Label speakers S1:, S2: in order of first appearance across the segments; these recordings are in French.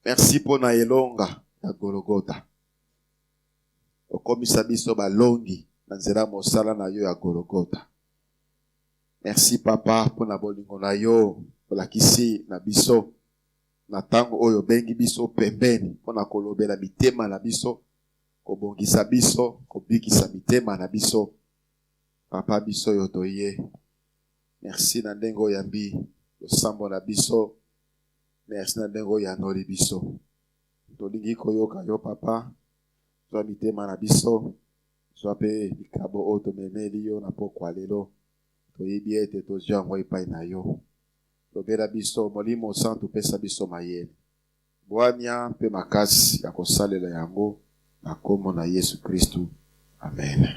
S1: Merci pour na elonga ya Golgotha. Okomisa biso balongi na nzela mosala na yo ya Golgotha. Merci papa pour na bolingo na yo olakisi na biso na tango oyo bengi biso pembeni pour na kolobela mitema na biso, kobongisa biso, kobikisa mitema na biso. Papa biso yo toye. Merci na ndengo yambi losambo na biso. Merci na ndengo ya noli biso. Tolingi koyoka yo papa. Zwa mitema na biso. Zwa pe likabo oto memeli yo na pokwa lelo. Toyebi ete tozwa yango epai na yo. Lobela biso molimo santu pesa biso mayele. Bwanya pe makasi ya kosalela yango na kombo na Yesu Kristu. Amen.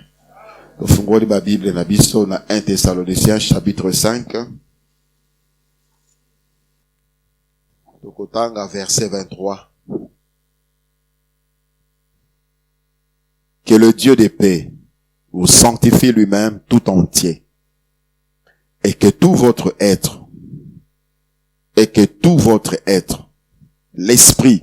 S1: Tofungoli ba Bible na biso na 1 Thessaloniciens chapitre 5. Tokotanga verset 23. Que le Dieu de paix vous sanctifie lui-même tout entier, et que tout votre être, l'esprit,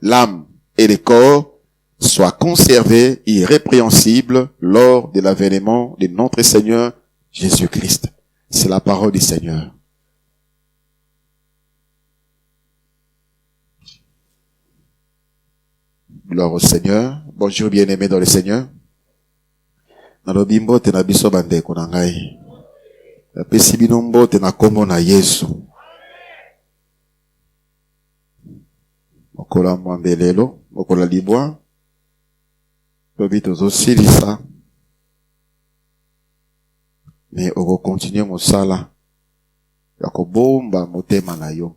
S1: l'âme et le corps soient conservés irrépréhensibles lors de l'avènement de notre Seigneur Jésus-Christ. C'est la parole du Seigneur. Gloire au Seigneur. Bonjour bien-aimés dans le Seigneur. Nalobimbo te na biso bandeko na ngai. Napesi bino mbote na kombo na Yesu. Mokola mwambelelo, mokola libwa. Lobi tozosilisa. Mais oko continue mosala. Ya kobomba motema na yo.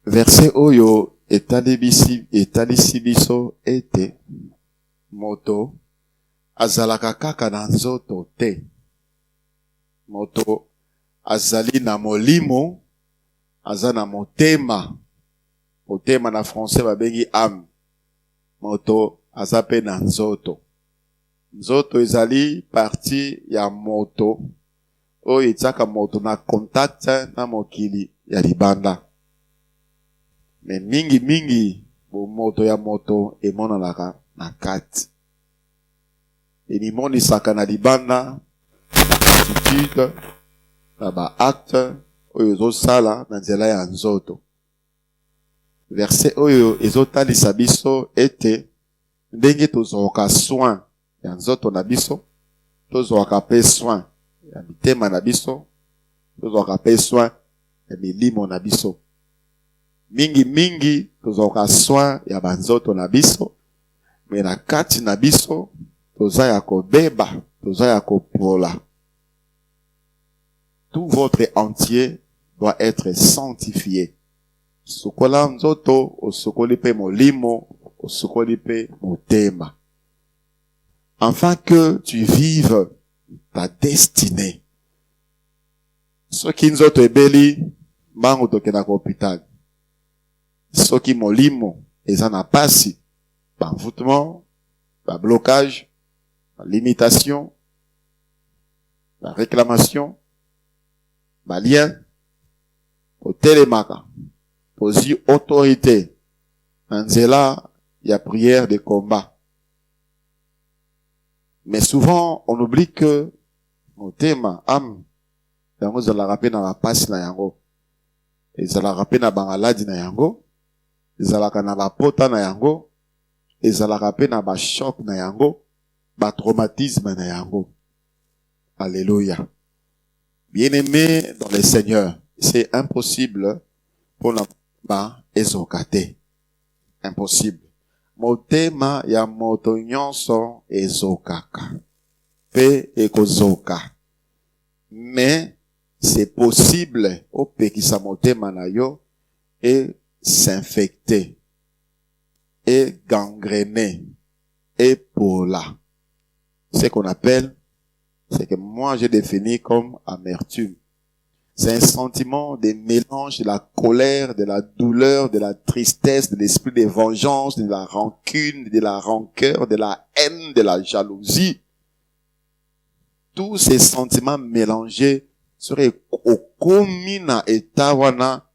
S1: Verset oyo etalisi biso ete moto azalaka kaka na nzoto te. Moto azali na molimo, aza na motema. Motema na français babengi âme. Moto aza pe na nzoto. Nzoto ezali parti ya moto oyo etiaka moto na contact na mokili ya libanda. Mais mingi moto ya moto emonanaka na kati. Enimonisaka na libanda attitude na ba acte oyo ezosala na nzela ya nzoto. Verset oyo ezotalisa biso ete ndenge tozwaka soin ya nzoto na biso, tozwaka pe soin ya mitema na biso, tozwaka pe soin ya milimo na biso. Mingi tozwaka soin ya banzoto na biso, mais na kati na biso toza ya kobeba, toza ya kopola. Tout votre entier doit être sanctifié. Sokola nzoto, osokoli pe molimo, osokoli pe motema. Afin que tu vives ta destinée. Soki nzoto ebeli, mbango tokenda ko hôpital. Soki molimo eza na pasi, par envoûtement, par blocage, par limitation, par réclamation, par lien, au télémaka, posi autorité, anzela, y a prière de combat. Mais souvent, on oublie que motema, âme, yango zala rappé na la passe na yango, et zala rappé na bangaladi na yango, ezalaka na bapota na yango, ezalaka pe na ba choc na yango, ba traumatisme na yango. Alléluia. Bien-aimé dans le Seigneur, c'est impossible pour na ba ezokate. Impossible. Motema ya moto nyonso ezokaka. Pe ekozoka. Mais c'est possible au pekisa motema na yo et s'infecter et gangréner et pola. Ce qu'on appelle, c'est que moi j'ai défini comme amertume. C'est un sentiment de mélange de la colère, de la douleur, de la tristesse, de l'esprit de vengeance, de la rancune, de la rancœur, de la haine, de la jalousie. Tous ces sentiments mélangés seraient au commun état wana,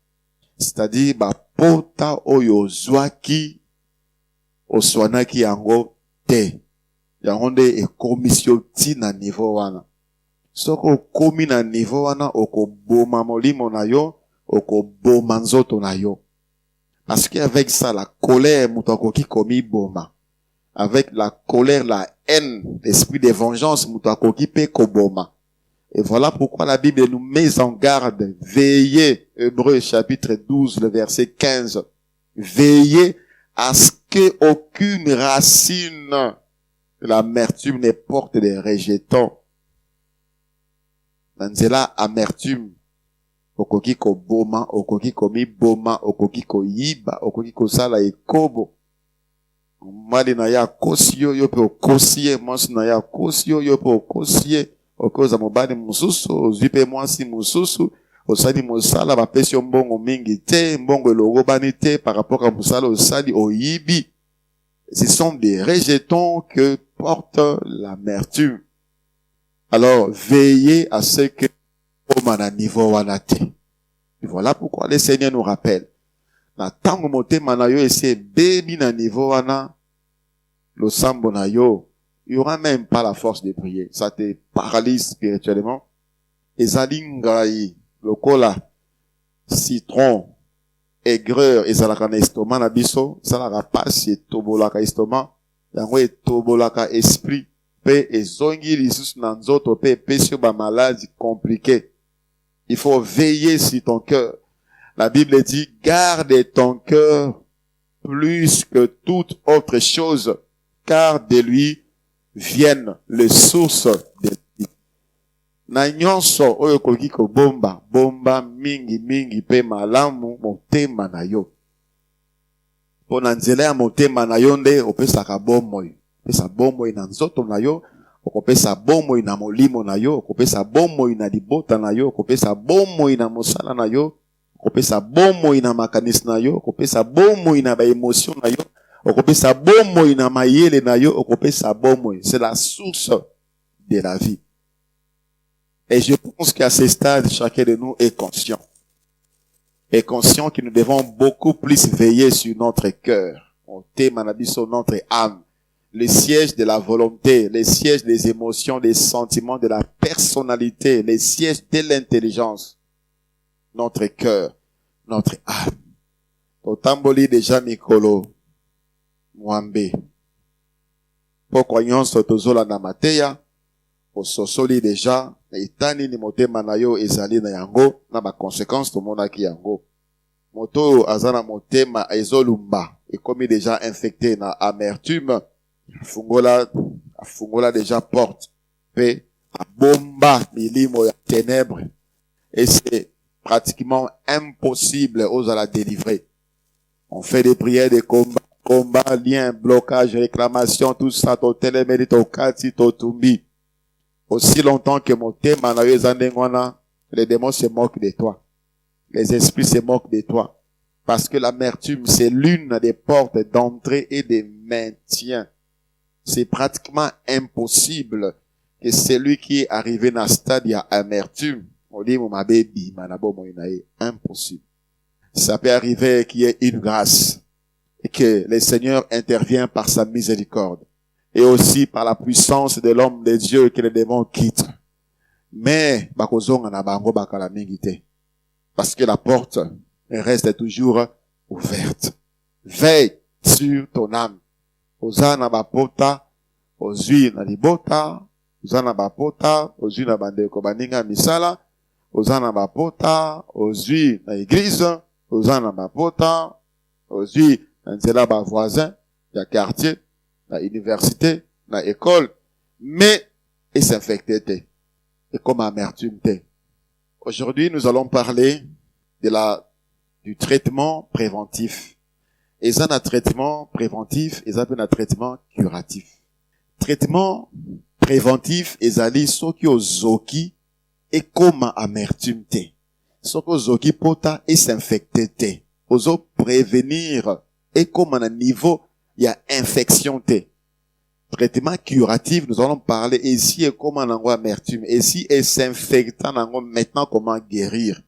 S1: c'est-à-dire pota oyo zwaki oswanaki yango te. Yango nde ekomisi ti na niveau wana. Soko okomi na niveau wana okoboma molimo na yo, okoboma nzoto na yo. Parce qu'avec ça, la colère, mutakoki komi boma. Avec la colère, la haine, l'esprit de vengeance, mutakoki pe koboma. Et voilà pourquoi la Bible nous met en garde. Veillez, Hébreux chapitre 12, le verset 15. Veillez à ce que aucune racine de l'amertume ne porte des rejetons. Nanzela amertume. Okoki ko boma, okoki ko mi boma, okoki ko yiba, okoki ko sala ekobo. Mali na ya kosio yo pe okosie, mwasi na ya kosio yo pe okosie, okoza mobali mususu, ozipe mwasi mususu, osali mosala bapesi yo mbongo mingi te, mbongo elogo bani te par rapport à mosala osali oyibi. Ce sont des rejetons que porte l'amertume. Alors, veillez à ce que au niveau wanate. Voilà pourquoi le Seigneur nous rappelle. Na tango motema na yo ese bebi na niveau wana, le sambo na yo, il y aura même pas la force de prier. Ça te paralyse spirituellement. Ezalingai, lokola, citron, aigreur, ezalaka na estomac na biso, ezalaka pasi etobolaka estomac, yango etobolaka esprit, pe ezongi lisusu na nzoto, pe epesi ba maladie compliquée. Il faut veiller sur ton cœur. La Bible dit, garde ton cœur plus que toute autre chose, car de lui viennent les sources de vie. Na nyonso oyo koki ko bomba mingi pe malamu motema na yo. Pona nzela ya motema na yo nde opesaka bomoi. Pesa bomoi na nzoto na yo, okopesa bomoi na molimo na yo, okopesa bomoi na libota na yo, okopesa bomoi na mosala na yo, okopesa bomoi na makanisi na yo, okopesa bomoi na ba émotion na yo, okopesa bomoi na mayele na yo, okopesa bomoi. C'est la source de la vie. Et je pense qu'à ce stade, chacun de nous est conscient. Est conscient que nous devons beaucoup plus veiller sur notre cœur. On thème sur notre âme. Le siège de la volonté, le siège des émotions, des sentiments, de la personnalité, le siège de l'intelligence. Notre cœur, notre âme. Otamboli déjà Mikolo, Mwambe. Pourquoi yon sotozola na mateya, ososoli déjà, etani ni motema na yo ezali na yango, na ba conséquences to monaki yango. Moto azana motema ezolumba, ekomi déjà infecté na amertume, afungola déjà porte, pe abomba milimo ya ténèbres, et c'est pratiquement impossible aux à la délivrer. On fait des prières de combat, lien, blocage, réclamation, tout ça, to télémérite, to kati, to tumbi. Aussi longtemps que mon thème en les démons se moquent de toi. Les esprits se moquent de toi. Parce que l'amertume, c'est l'une des portes d'entrée et de maintien. C'est pratiquement impossible que celui qui est arrivé dans ce stade, il y a amertume. On dit, mon baby, impossible. Ça peut arriver qu'il y ait une grâce et que le Seigneur intervient par sa miséricorde et aussi par la puissance de l'homme de Dieu que les démons quittent. Mais, parce que la porte reste toujours ouverte. Veille sur ton âme. Ozana bapota, ozui na libota, ozana bapota, ozui na bandeko baninga misala, ozana bapota, ozui na église, ozana bapota, ozui na nzela ba voisin, ya quartier, na université, na école, mais et s'infecter te. Et comme amertume te. Aujourd'hui, nous allons parler du traitement préventif. Et ça, un traitement préventif, et ça, un traitement curatif. Traitement préventif, et ça, soki ozoki, et comme amertume te. Soki ozoki pota, et s'infecter te. Ozo prévenir, et comme à un niveau, il y a infection te. Traitement curatif, nous allons parler ici, et comment on a amertume. Ici, et s'infectant, maintenant, comment guérir.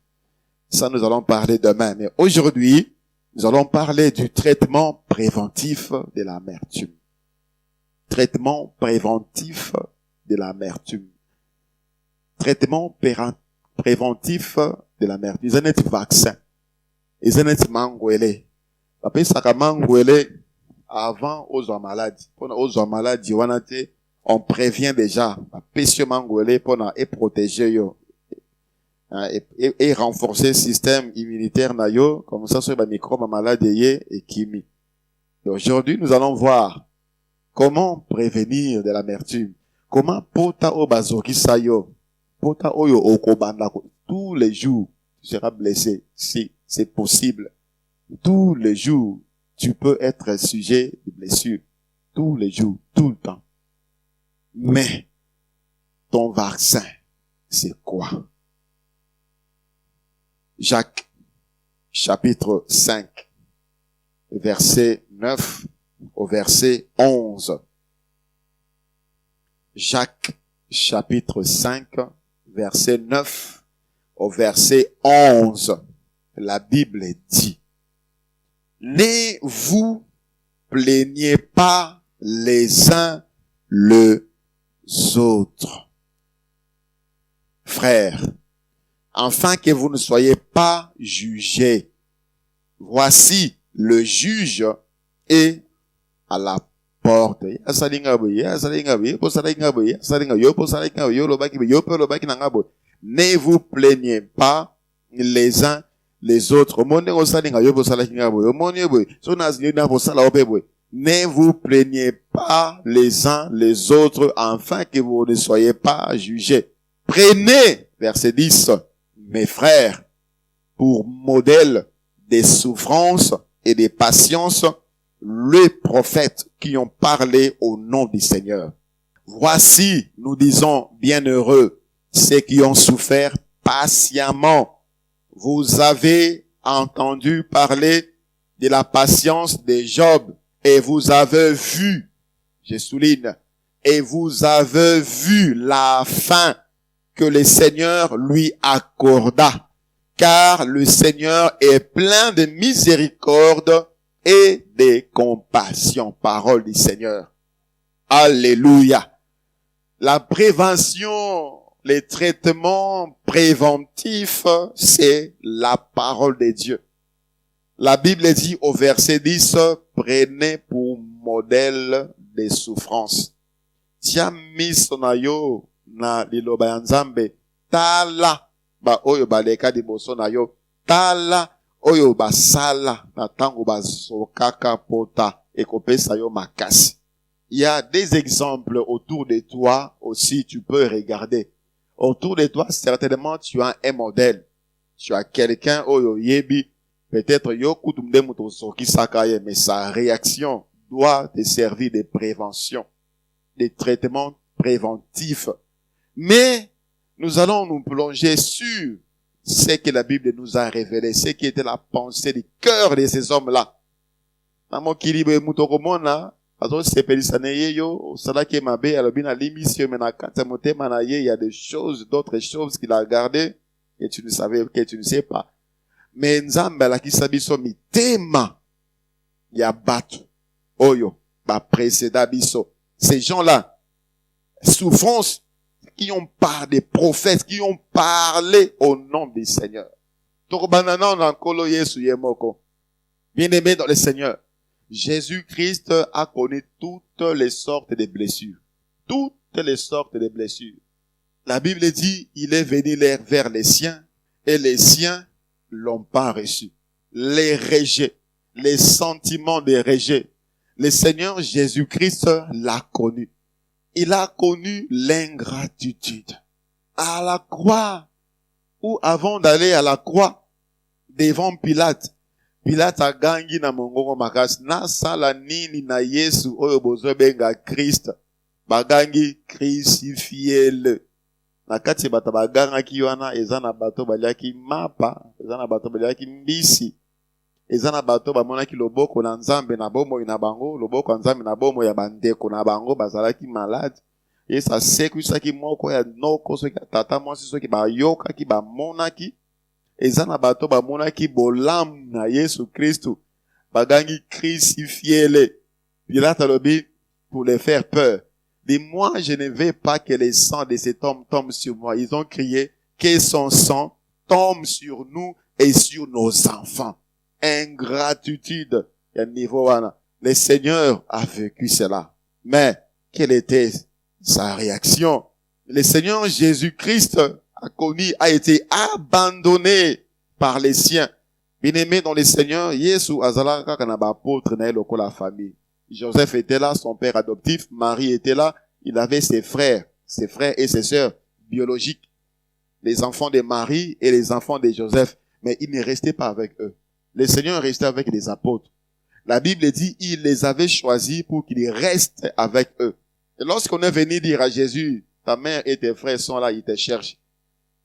S1: Ça, nous allons parler demain. Mais aujourd'hui, Nous allons parler du traitement préventif de l'amertume. Traitement préventif de l'amertume. Traitement préventif de l'amertume. Ils ont un vaccin. Ils ont un mangouélé. Après ça, mangouélé, avant aux maladies. Aux maladies, on prévient déjà. Péché mangouélé pour protéger yo. Et renforcer le système immunitaire na yo, comme ça sur les microbes maladies et chimie. Et aujourd'hui, nous allons voir comment prévenir de l'amertume. Comment pota o bazoki sayo, pota oyo okobanda tous les jours, tu seras blessé si c'est possible. Tous les jours, tu peux être sujet de blessures. Tous les jours, tout le temps. Mais ton vaccin, c'est quoi? Jacques, chapitre 5, verset 9 au verset 11. Jacques, chapitre 5, verset 9 au verset 11. La Bible dit: ne vous plaignez pas les uns les autres, frères, afin que vous ne soyez pas jugés. Voici, le juge est à la porte. Ne vous plaignez pas les uns les autres. Ne vous plaignez pas les uns les autres, afin que vous ne soyez pas jugés. Prenez, verset 10, mes frères, pour modèle des souffrances et des patiences, les prophètes qui ont parlé au nom du Seigneur. Voici, nous disons, bienheureux, ceux qui ont souffert patiemment. Vous avez entendu parler de la patience de Job, et vous avez vu, je souligne, et vous avez vu la fin que le Seigneur lui accorda, car le Seigneur est plein de miséricorde et de compassion. Parole du Seigneur. Alléluia. La prévention, les traitements préventifs, c'est la parole de Dieu. La Bible dit au verset 10, prenez pour modèle des souffrances. Tia misonayo na liloba ya Nzambe, tala ba oyo baleka liboso na yo, tala oyo basala na tango bazokaka pota ekopesa yo makasi. Il y a des exemples autour de toi aussi, tu peux regarder. Autour de toi, certainement, tu as un modèle. Tu as quelqu'un oyo yebi, peut-être yo kutumde muto soki sakaye, mais sa réaction doit te servir de prévention, de traitement préventif. Mais nous allons nous plonger sur ce que la Bible nous a révélé, ce qui était la pensée du cœur de ces hommes-là. Il y a des choses, d'autres choses qu'il a gardées que tu ne savais, que tu ne sais pas. Mais Nzambe la kisabiso mitema ya batu oyo ba précéda biso. Ces gens-là, souffrance, qui ont parlé, des prophètes qui ont parlé au nom du Seigneur. Bien-aimé dans le Seigneur, Jésus-Christ a connu toutes les sortes de blessures. Toutes les sortes de blessures. La Bible dit, il est venu vers les siens, et les siens l'ont pas reçu. Les rejets, les sentiments de rejet. Le Seigneur Jésus-Christ l'a connu. Il a connu l'ingratitude. À la croix, ou avant d'aller à la croix, devant Pilate, Pilate a gangi na mongongo makasi, na sala nini na Yesu oyo bozo benga Christ, bagangi crucifié-le. Na kati bata baganga ki wana, eza na bato baliaki mapa, eza na bato baliaki mbisi, eza na bato bamonaki loboko na Nzambe na bomo ina bango, loboko na Nzambe na bomo ya bandeko na bango, bazalaki malade. Esa sekwisaki moko ya noko soki tata mwasi soki bayoka ki bamonaki, eza na bato bamonaki bolamu na Yesu Kristu, Bagangi crucifiez-les. Pilate a lobby pour les faire peur. Dit, moi, je ne veux pas que le sang de cet homme tombe sur moi. Ils ont crié, que son sang tombe sur nous et sur nos enfants. Ingratitude. Il y a un niveau, le Seigneur a vécu cela. Mais, quelle était sa réaction? Le Seigneur Jésus-Christ a été abandonné par les siens. Bien-aimé dans le Seigneur, Yesu azalaka kanaba apôtre na eloko la famille. Joseph était là, son père adoptif, Marie était là, il avait ses frères et ses sœurs biologiques, les enfants de Marie et les enfants de Joseph, mais il ne restait pas avec eux. Le Seigneur restait avec les apôtres. La Bible dit, il les avait choisis pour qu'ils restent avec eux. Et lorsqu'on est venu dire à Jésus, ta mère et tes frères sont là, ils te cherchent.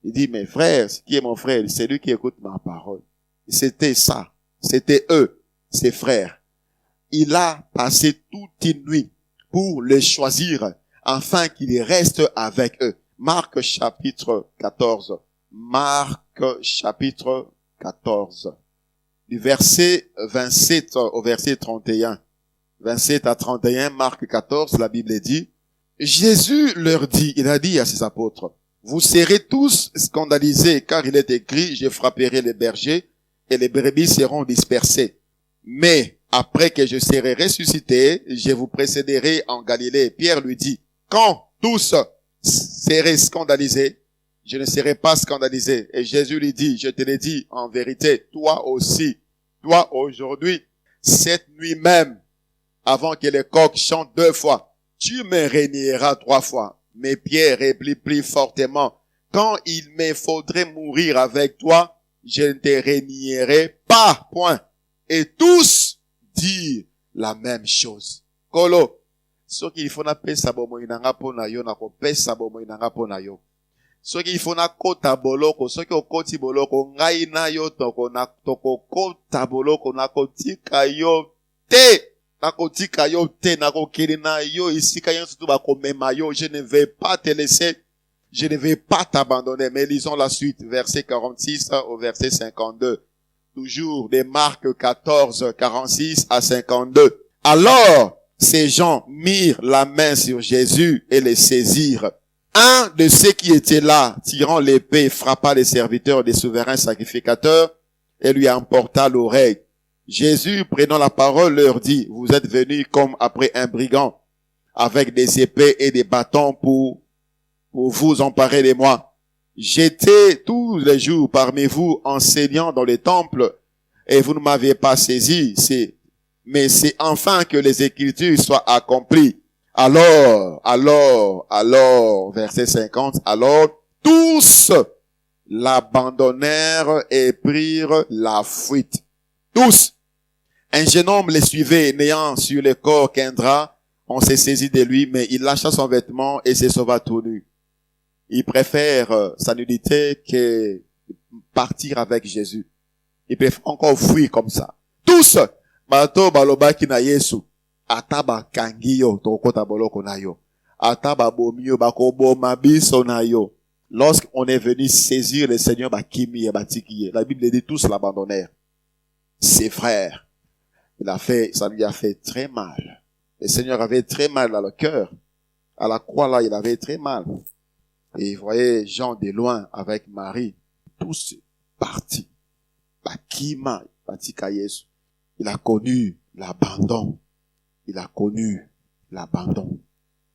S1: Il dit, mes frères, qui est mon frère? C'est lui qui écoute ma parole. C'était ça. C'était eux, ses frères. Il a passé toute une nuit pour les choisir, afin qu'ils restent avec eux. Marc chapitre 14. Marc chapitre 14. Du verset 27 au verset 31. 27 à 31, Marc 14, la Bible dit, Jésus leur dit, il a dit à ses apôtres, vous serez tous scandalisés, car il est écrit, je frapperai les bergers, et les brebis seront dispersées. Mais, après que je serai ressuscité, je vous précéderai en Galilée. Pierre lui dit, quand tous seraient scandalisés, je ne serai pas scandalisé. Et Jésus lui dit, je te l'ai dit en vérité, toi aussi, toi aujourd'hui, cette nuit même, avant que les coqs chantent 2 fois, tu me régneras 3 fois. Mais Pierre réplique plus fortement, quand il me faudrait mourir avec toi, je ne te régnerai pas, point. Et tous dirent la même chose. Kolo, ce qu'il faut na pesa bomo inanga pona yo, na ko pesa bomo inanga pona yo. Ce qu'il faut na kota boloko, ce qu'il koti boloko, ngai na yo toko na toko kota boloko, na kotika yo te. Nakotika yo te, nakokiri na yo, ici kayon surtout bakomema yo, je ne vais pas te laisser, je ne vais pas t'abandonner. Mais lisons la suite, verset 46 au verset 52. Toujours des Marc 14, 46 à 52. Alors, ces gens mirent la main sur Jésus et les saisirent. Un de ceux qui étaient là, tirant l'épée, frappa les serviteurs des souverains sacrificateurs et lui emporta l'oreille. Jésus, prenant la parole, leur dit, vous êtes venus comme après un brigand, avec des épées et des bâtons pour vous emparer de moi. J'étais tous les jours parmi vous enseignant dans les temples, et vous ne m'avez pas saisi. Mais c'est enfin que les Écritures soient accomplies. Alors, verset 50, alors, tous l'abandonnèrent et prirent la fuite. Tous. Un jeune homme les suivait, n'ayant sur le corps qu'un drap. On s'est saisi de lui, mais il lâcha son vêtement et se sauva tout nu. Il préfère sa nudité que partir avec Jésus. Il préfère encore fuir comme ça. Tous, bato balobaki na Yesu, ataba kangiyo tokota boloko na yo, ataba bomio bakobo mabiso na yo. Lorsqu'on est venu saisir le Seigneur bakimi et batikiye, la Bible dit tous l'abandonnèrent. Ses frères. Ça lui a fait très mal. Le Seigneur avait très mal dans le cœur. À la croix là, il avait très mal. Et vous voyez Jean de loin avec Marie, tous partis. Bakima, batika Yesu. Il a connu l'abandon. Il a connu l'abandon.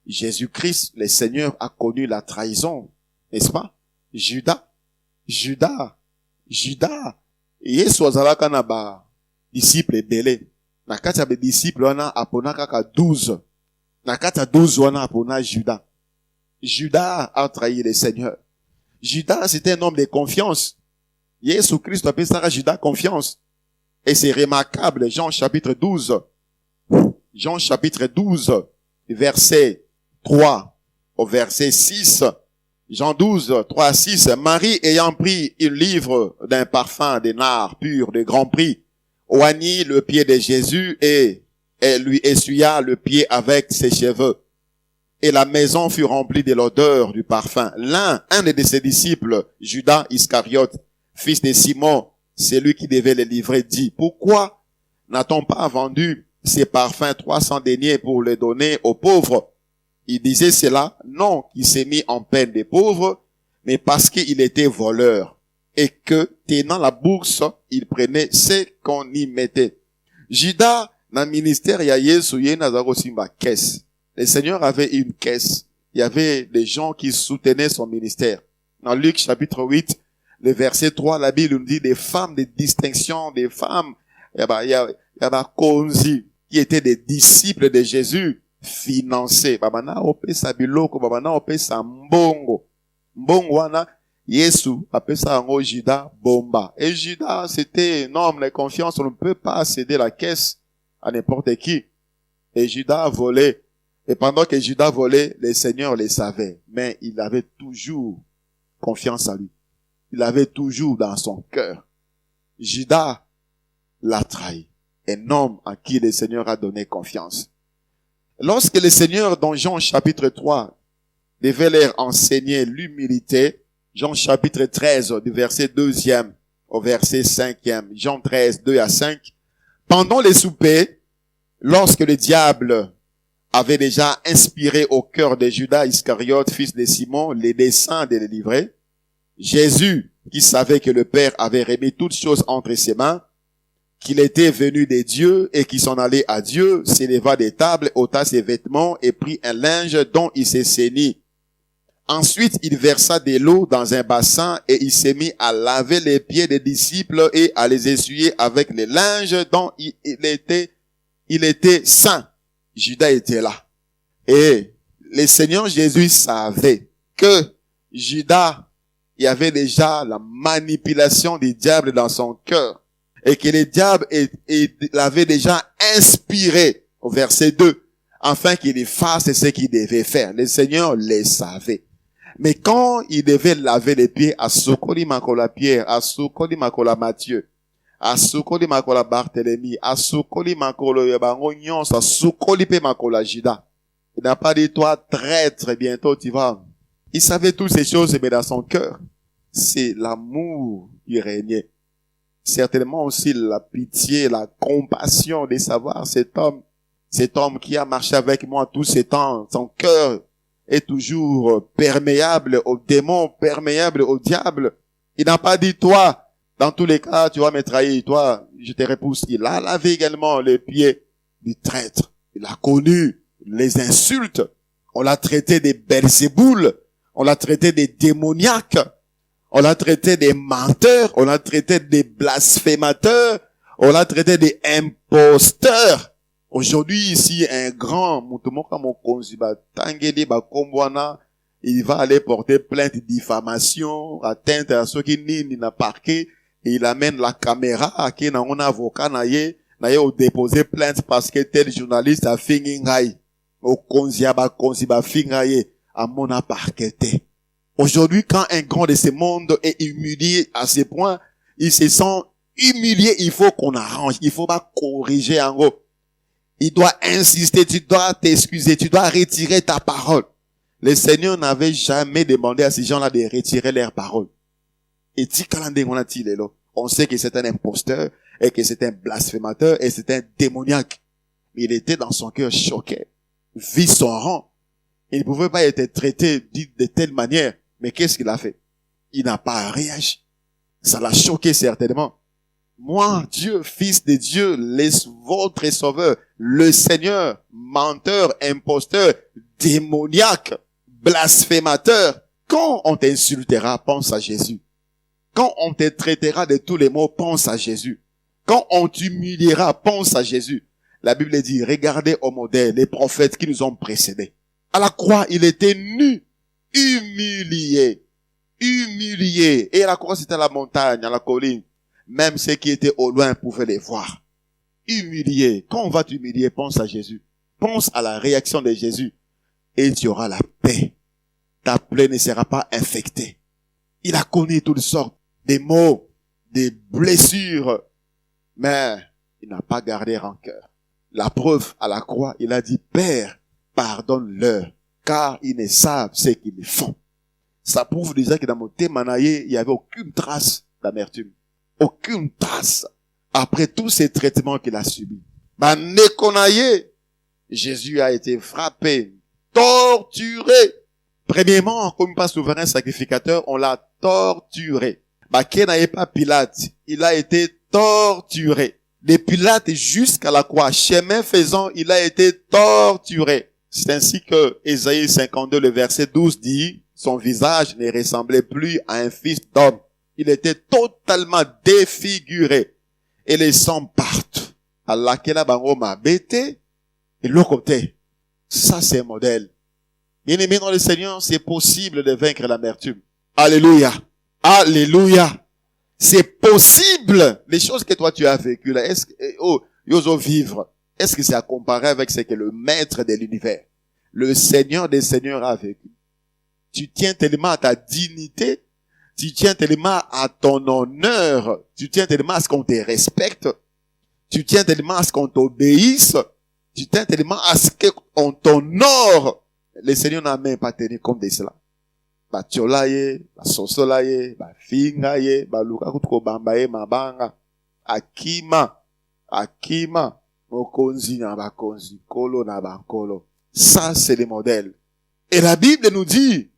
S1: Jésus-Christ, le Seigneur, a connu la trahison. N'est-ce pas? Judas. Yesu azalaka na ba disciple ebele. Na kati ya be disciple wana apona kaka 12. Na kati ya 12 wana apona Judas. Judas a trahi le Seigneur. Judas, c'était un homme de confiance. Yesu Christ appelle ça Judas confiance. Et c'est remarquable, Jean chapitre 12. Jean chapitre 12, verset 3 au verset 6. Jean 12, 3 à 6. Marie ayant pris un livre d'un parfum de nard pur de grand prix, oignit le pied de Jésus et elle lui essuya le pied avec ses cheveux. Et la maison fut remplie de l'odeur du parfum. Un de ses disciples, Judas Iscariote, fils de Simon, celui qui devait le livrer, dit, pourquoi n'a-t-on pas vendu ses parfums 300 deniers pour les donner aux pauvres? Il disait cela, non qu'il s'est mis en peine des pauvres, mais parce qu'il était voleur, et que, tenant la bourse, il prenait ce qu'on y mettait. Judas, dans le ministère, il y a Yesu, caisse. Le Seigneur avait une caisse. Il y avait des gens qui soutenaient son ministère. Dans Luc chapitre 8, le verset 3, la Bible nous dit des femmes de distinction, des femmes, il y a Konzi, qui étaient des disciples de Jésus, financés. Babana opesa biloko, babana opesa mbongo. Mbongo wana, Yesu apesa ango Judas bomba. Et Judas, c'était un homme de confiance, on ne peut pas céder la caisse à n'importe qui. Et Judas volait. Et pendant que Judas volait, le Seigneur le savait. Mais il avait toujours confiance en lui. Il avait toujours dans son cœur. Judas l'a trahi. Un homme à qui le Seigneur a donné confiance. Lorsque le Seigneur, dans Jean chapitre 3, devait leur enseigner l'humilité, Jean chapitre 13, du verset 2e au verset 5e, Jean 13, 2 à 5, pendant les soupers, lorsque le diable avait déjà inspiré au cœur de Judas Iscariote, fils de Simon, les desseins de le livrer, Jésus, qui savait que le Père avait remis toutes choses entre ses mains, qu'il était venu des dieux et qu'il s'en allait à Dieu, s'éleva des tables, ôta ses vêtements et prit un linge dont il s'est ceint. Ensuite, il versa de l'eau dans un bassin et il s'est mis à laver les pieds des disciples et à les essuyer avec les linges dont il était saint. Judas était là. Et le Seigneur Jésus savait que Judas, il y avait déjà la manipulation du diable dans son cœur. Et que le diable l'avait déjà inspiré, au verset 2, afin qu'il fasse ce qu'il devait faire. Le Seigneur le savait. Mais quand il devait laver les pieds à Sokoli Makola Pierre, à Sokoli Makola Matthieu, à Sokoli Makola Barthélemy, à Sokoli Makola Yabangonyon, à Sokoli Pe Makola Judas, il n'a pas dit, toi, traître, bientôt tu vas. Il savait toutes ces choses, mais dans son cœur, c'est l'amour qui régnait. Certainement aussi la pitié, la compassion de savoir cet homme qui a marché avec moi tous ces temps, son cœur est toujours perméable aux démons, perméable au diable. Il n'a pas dit, toi, dans tous les cas, tu vas me trahir, toi, je te repousse. Il a lavé également les pieds du traître. Il a connu les insultes. On l'a traité des Belzéboul. On l'a traité des démoniaques. On l'a traité des menteurs, on l'a traité des blasphémateurs, on l'a traité des imposteurs. Aujourd'hui, ici, un grand, il va aller porter plainte de diffamation, atteinte à ceux qui n'a parqué, et il amène la caméra à qui n'a un avocat n'a déposé plainte parce que tel journaliste a fini au konziba fingaye à mon parqueté. Aujourd'hui, quand un grand de ce monde est humilié à ce point, il se sent humilié, il faut qu'on arrange, il faut pas corriger en gros. Il doit insister, tu dois t'excuser, tu dois retirer ta parole. Le Seigneur n'avait jamais demandé à ces gens-là de retirer leur parole. Et on sait que c'est un imposteur, et que c'est un blasphémateur, et c'est un démoniaque. Mais il était dans son cœur choqué, vit son rang. Il ne pouvait pas être traité de telle manière. Mais qu'est-ce qu'il a fait? Il n'a pas réagi. Ça l'a choqué certainement. Moi, Dieu, fils de Dieu, votre sauveur, le Seigneur, menteur, imposteur, démoniaque, blasphémateur. Quand on t'insultera, pense à Jésus. Quand on te traitera de tous les mots, pense à Jésus. Quand on t'humiliera, pense à Jésus. La Bible dit, regardez au modèle les prophètes qui nous ont précédés. À la croix, il était nu. Humilié. Et la croix, c'était à la montagne, à la colline. Même ceux qui étaient au loin pouvaient les voir. Humilié. Quand on va t'humilier, pense à Jésus. Pense à la réaction de Jésus. Et tu auras la paix. Ta plaie ne sera pas infectée. Il a connu toutes sortes de maux, des blessures. Mais il n'a pas gardé rancœur. La preuve, à la croix, il a dit, Père, pardonne-leur, car ils ne savent ce qu'ils font. Ça prouve déjà que dans mon thème, il n'y avait aucune trace d'amertume. Aucune trace. après tous ces traitements qu'il a subis. Bah, nekonaye, Jésus a été frappé, torturé. Premièrement, comme pas souverain sacrificateur, on l'a torturé. Bah, qui n'avait pas Pilate, il a été torturé. De Pilate jusqu'à la croix, chemin faisant, il a été torturé. C'est ainsi que Ésaïe 52, le verset 12 dit, son visage ne ressemblait plus à un fils d'homme. Il était totalement défiguré. Et les sangs partent. À laquelle bango m'a bêté, et l'autre côté. Ça, c'est un modèle. Bien aimé dans le Seigneur, c'est possible de vaincre l'amertume. Alléluia. Alléluia. C'est possible. Les choses que toi tu as vécues là, est-ce que, yoso vivre, est-ce que c'est à comparer avec ce que le maître de l'univers, le Seigneur des Seigneurs a vécu? Tu tiens tellement à ta dignité, tu tiens tellement à ton honneur, tu tiens tellement à ce qu'on te respecte, tu tiens tellement à ce qu'on t'obéisse, tu tiens tellement à ce qu'on t'honore. Le Seigneur n'a même pas tenu compte de cela. Ba tiola ye, ba sosola ye, ba finga ye, ba luka kutuko bamba ye mabanga. Akima, mokonzi na bakonzi, kolo na bankolo. Ça, c'est le modèle. Et la Bible nous dit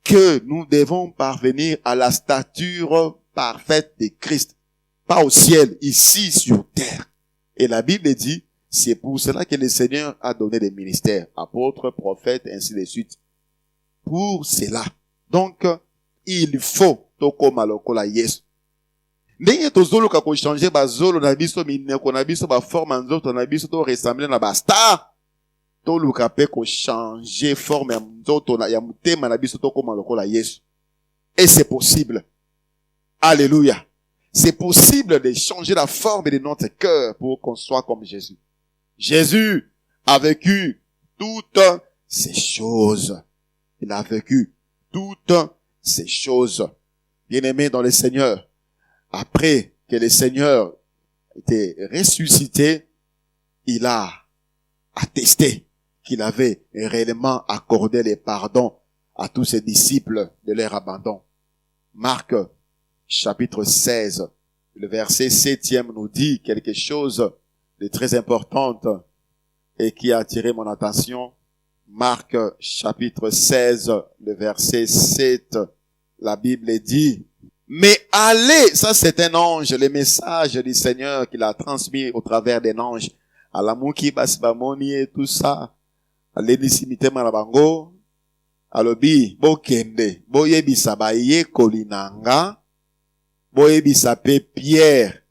S1: que nous devons parvenir à la stature parfaite de Christ. Pas au ciel, ici sur terre. Et la Bible dit, c'est pour cela que le Seigneur a donné des ministères, apôtres, prophètes, ainsi de suite. Pour cela. Donc, il faut toko malokola Yesu. Ndenge tozoluka ko changer ba zolo na biso mineko na biso ba forme nzoto na biso to ressembler na ba star. To luka pe ko changer forme ya nzoto na ya mutema na biso toko malokola Yesu. Et c'est possible. Alléluia. C'est possible de changer la forme de notre cœur pour qu'on soit comme Jésus. Jésus a vécu toutes ces choses. Il a vécu toutes ces choses. Bien-aimés dans le Seigneur, après que le Seigneur était ressuscité, il a attesté qu'il avait réellement accordé les pardons à tous ses disciples de leur abandon. Marc, chapitre 16, le verset 7e nous dit quelque chose de très important et qui a attiré mon attention. Marc chapitre 16, le verset 7, la Bible dit, mais allez, ça c'est un ange, le message du Seigneur qu'il a transmis au travers d'un ange, à la mouki basibamoni et tout ça, à l'édisimité marabango, à l'obi, bokende, boyebisa baye kolinanga, boyebisa pe Pierre,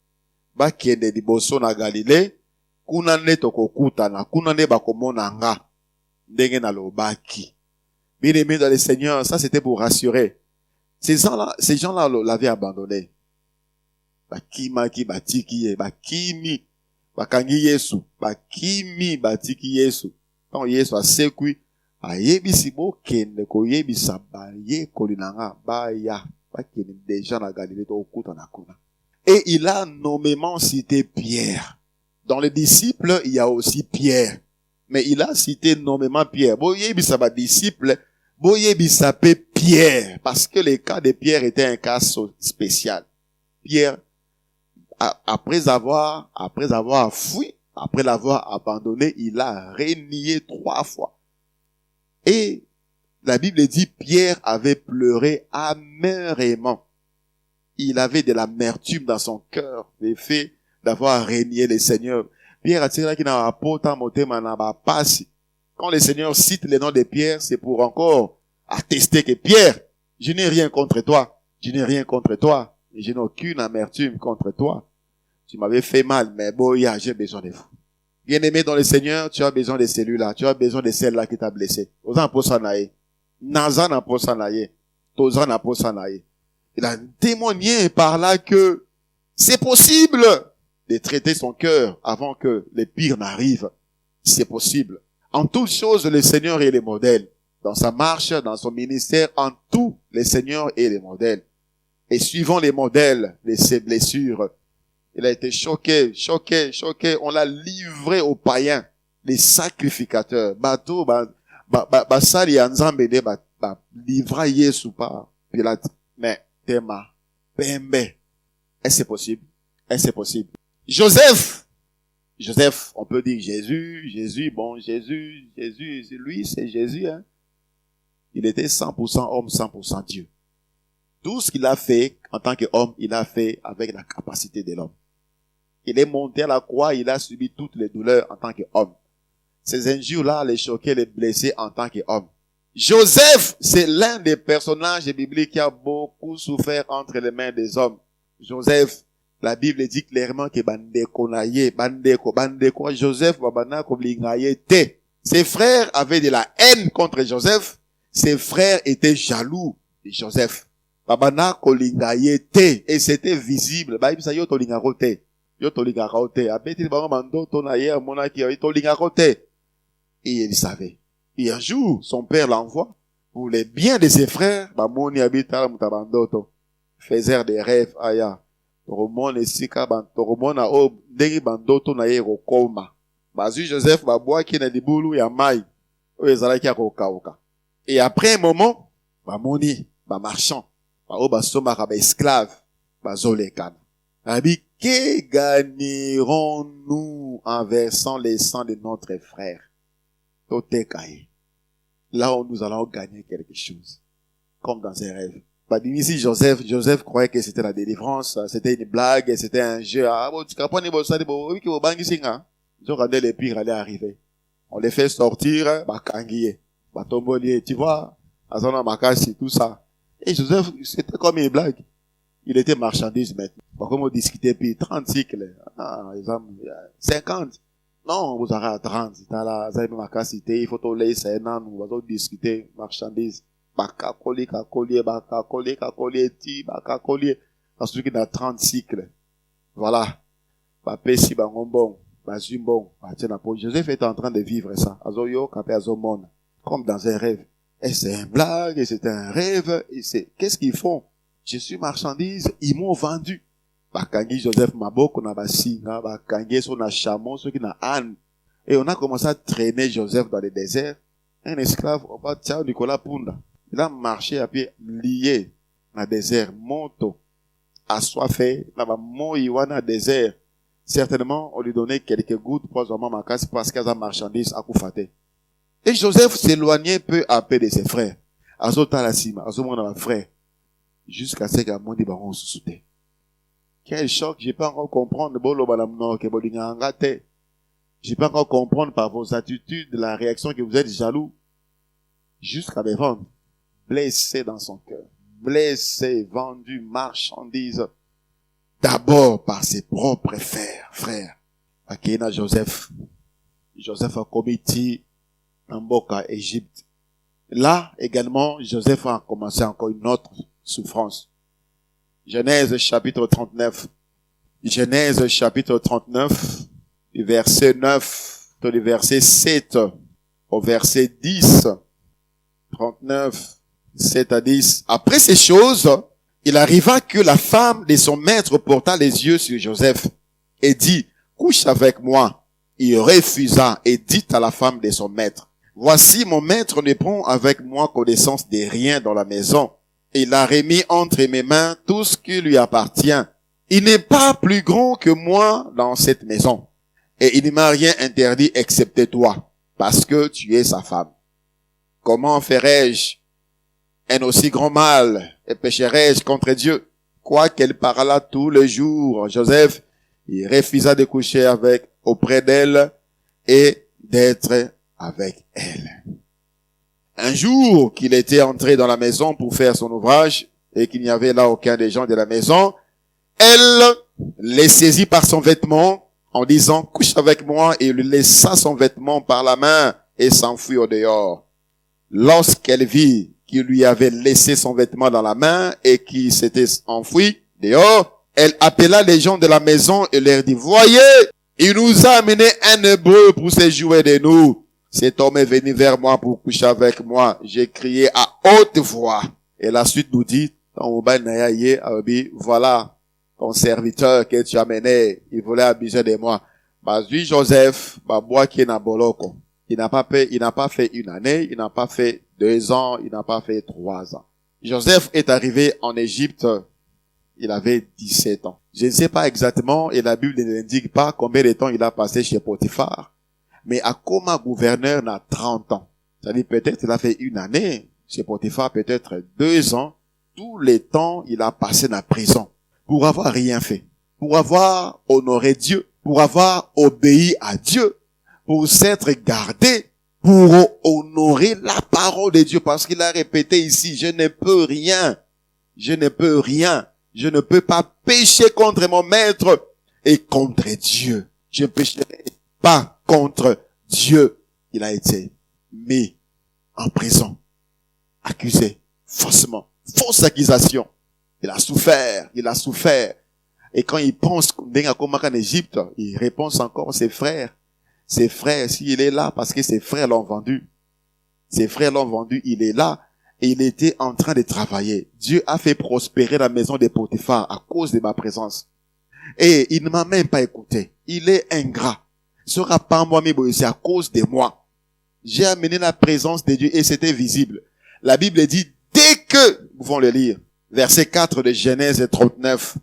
S1: bakende di boso na Galilée, kuna ne tokokutana, kuna ne bakomonanga, ndenge na lobaki. Bien aimé dans le Seigneur, ça c'était pour rassurer. Ces gens-là l'avaient abandonné. Bakimaki batiki, bakimi, bakangi Yesu, bakimi batiki Yesu. Quand Yesu a sekui, ayebisi bo kende ko yebisa baye kolinanga baya, bakende déjà na Galilée to okutana kuna. Et il a nommément cité Pierre. Dans les disciples, il y a aussi Pierre. Mais il a cité nommément Pierre. Boyebisa ba disciple, boyebisa pe Pierre. Parce que le cas de Pierre était un cas spécial. Pierre, après avoir fui, après l'avoir abandonné, il a renié 3 fois. Et la Bible dit Pierre avait pleuré amèrement. Il avait de l'amertume dans son cœur, le fait d'avoir renié le Seigneur. Pierre a tiré qui n'a pas motema na ba pasi. Quand le Seigneur cite le nom de Pierre, c'est pour encore attester que Pierre, je n'ai rien contre toi. Je n'ai rien contre toi. Et je n'ai aucune amertume contre toi. Tu m'avais fait mal, mais boya, j'ai besoin de vous. Bien-aimé dans le Seigneur, tu as besoin de celui-là. Tu as besoin de celle-là qui t'a blessé. Ozan posanaye. Nazan na posanaye. Tozan na posanaye. Il a témoigné par là que c'est possible de traiter son cœur avant que le pire n'arrive. C'est possible. En toutes choses, le Seigneur est le modèle. Dans sa marche, dans son ministère, en tout, le Seigneur est le modèle. Et suivant les modèles de ses blessures, il a été choqué. On l'a livré aux païens, les sacrificateurs. Bateau, sali anzambe de livra Yesu pa Pilate. Mais, tema, pembe. Est-ce possible? Est-ce possible? Joseph, on peut dire Jésus, lui, c'est Jésus, hein. Il était 100% homme, 100% Dieu. Tout ce qu'il a fait en tant qu'homme, il a fait avec la capacité de l'homme. Il est monté à la croix, il a subi toutes les douleurs en tant qu'homme. Ces injures-là les choquaient, les blessaient en tant qu'homme. Joseph, c'est l'un des personnages bibliques qui a beaucoup souffert entre les mains des hommes. Joseph, la Bible dit clairement que Joseph, ses frères avaient de la haine contre Joseph. Ses frères étaient jaloux de Joseph. Et c'était visible. Et il savait. Et un jour, son père l'envoie pour les biens de ses frères. Faisait des rêves. Joseph et après un moment, marchand, esclave, que gagnerons-nous en versant les sangs de notre frère? Là où nous allons gagner quelque chose. Comme dans un rêve. Ici, Joseph croyait que c'était la délivrance, c'était une blague, c'était un jeu. Les pires allaient arriver. On les fait sortir, tu vois, tout ça. Et Joseph, c'était comme une blague. Il était marchandise maintenant. Par contre, on discutait puis 30 cycles. 50. Non, vous aurez à 30. Il faut tout laisser, nous allons discuter marchandise. Bakakoli. Parce qu'il a 30 cycles. Voilà. Joseph est en train de vivre ça. Comme dans un rêve. Et c'est une blague, et c'est un rêve, et qu'est-ce qu'ils font? Je suis marchandise, ils m'ont vendu. Joseph Maboko na basinga, son chameau, ceux qui na âne. Et on a commencé à traîner Joseph dans le désert. Un esclave, on va tiens Nicolas Punda. Il a marché à pied lié dans le désert, monto, assoiffé, là-bas, dans le désert. Certainement, on lui donnait quelques gouttes pour son maman parce qu'il y a une marchandise à Koufate. Et Joseph s'éloignait peu à peu de ses frères. Frère. Jusqu'à ce qu'à mon débarras se soutient. Quel choc, j'ai pas encore comprendre, j'ai pas encore comprendre par vos attitudes, la réaction que vous êtes jaloux. Jusqu'à me vendre. Blessé dans son cœur. Blessé, vendu, marchandise. D'abord par ses propres frères. Akina Joseph a commis en Boka, Égypte. Là, également, Joseph a commencé encore une autre souffrance. Genèse chapitre 39. Genèse chapitre 39, du verset 9, du verset 7 au verset 10. 39, 7 à 10. Après ces choses, il arriva que la femme de son maître porta les yeux sur Joseph et dit, couche avec moi. Il refusa et dit à la femme de son maître, voici mon maître ne prend avec moi connaissance de rien dans la maison. Il a remis entre mes mains tout ce qui lui appartient. Il n'est pas plus grand que moi dans cette maison. Et il ne m'a rien interdit excepté toi, parce que tu es sa femme. Comment ferais-je un aussi grand mal et pécherais-je contre Dieu? Quoiqu'elle parlât tous les jours, Joseph, il refusa de coucher auprès d'elle et d'être avec elle. Un jour qu'il était entré dans la maison pour faire son ouvrage et qu'il n'y avait là aucun des gens de la maison, elle les saisit par son vêtement en disant, couche avec moi, et lui laissa son vêtement par la main et s'enfuit au dehors. Lorsqu'elle vit qu'il lui avait laissé son vêtement dans la main et qu'il s'était enfui dehors, elle appela les gens de la maison et leur dit, voyez, il nous a amené un hébreu pour se jouer de nous. Cet homme est venu vers moi pour coucher avec moi. J'ai crié à haute voix. Et la suite nous dit, voilà ton serviteur que tu as mené. Il voulait abuser de moi. Lui, Joseph, il n'a pas fait une année, il n'a pas fait 2 ans, il n'a pas fait 3 ans. Joseph est arrivé en Égypte, il avait 17 ans. Je ne sais pas exactement, et la Bible ne l'indique pas combien de temps il a passé chez Potiphar. Mais Akoma, gouverneur, n'a 30 ans. C'est-à-dire peut-être il a fait 1 année chez Potiphar, peut-être 2 ans. Tous les temps, il a passé dans la prison pour avoir rien fait, pour avoir honoré Dieu, pour avoir obéi à Dieu, pour s'être gardé, pour honorer la parole de Dieu, parce qu'il a répété ici, je ne peux rien, je ne peux rien, je ne peux pas pécher contre mon maître et contre Dieu. Je ne pécherai pas contre Dieu. Il a été mis en prison, accusé faussement, fausse accusation. Il a souffert. Et quand il pense en Égypte, il répond encore ses frères. Ses frères, s'il est là, parce que ses frères l'ont vendu. Ses frères l'ont vendu, il est là. Et il était en train de travailler. Dieu a fait prospérer la maison de Potiphar à cause de ma présence. Et il ne m'a même pas écouté. Il est ingrat. Sera pas moi, mais c'est à cause de moi. J'ai amené la présence de Dieu et c'était visible. La Bible dit, dès que, nous pouvons le lire, verset 4 de Genèse 39,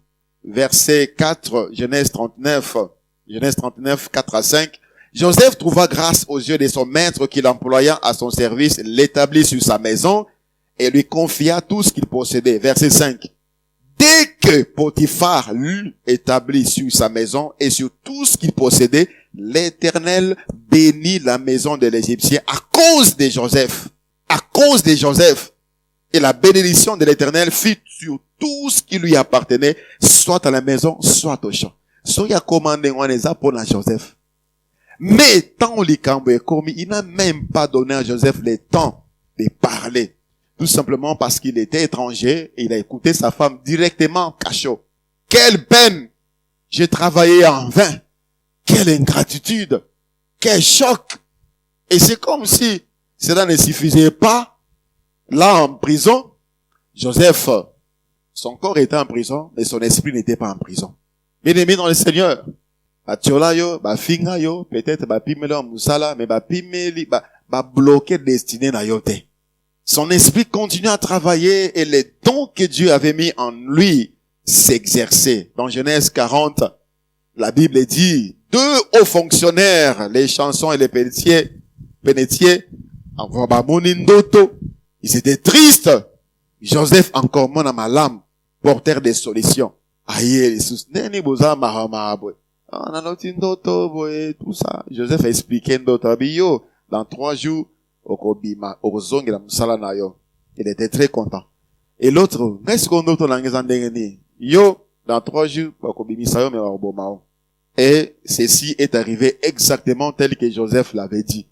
S1: verset 4, Genèse 39, 4 à 5, Joseph trouva grâce aux yeux de son maître qui l'employa à son service, l'établit sur sa maison et lui confia tout ce qu'il possédait. Verset 5. Dès que Potiphar l'eut établi sur sa maison et sur tout ce qu'il possédait, l'Éternel bénit la maison de l'Égyptien à cause de Joseph. À cause de Joseph. Et la bénédiction de l'Éternel fut sur tout ce qui lui appartenait, soit à la maison, soit au champ. So il a commandé pour Joseph. Mais tant il n'a même pas donné à Joseph le temps de parler. Tout simplement parce qu'il était étranger et il a écouté sa femme directement en cachot. Quelle peine! J'ai travaillé en vain. Quelle ingratitude! Quel choc! Et c'est comme si cela ne suffisait pas. Là, en prison, Joseph, son corps était en prison, mais son esprit n'était pas en prison. Bien aimé dans le Seigneur, finga yo, peut-être pimelo musala, mais pimeli, bloquer destiné na yote. Son esprit continue à travailler et les dons que Dieu avait mis en lui s'exercer. Dans Genèse 40, la Bible dit, 2 hauts fonctionnaires, les chansons et les pénetiers, ils étaient tristes. Joseph encore mon à ma lame, porteur des solutions. Aïe, tout ça. Joseph a expliqué dans 3 jours, il était très content. Et l'autre, dans 3 jours, et ceci est arrivé exactement tel que Joseph l'avait dit.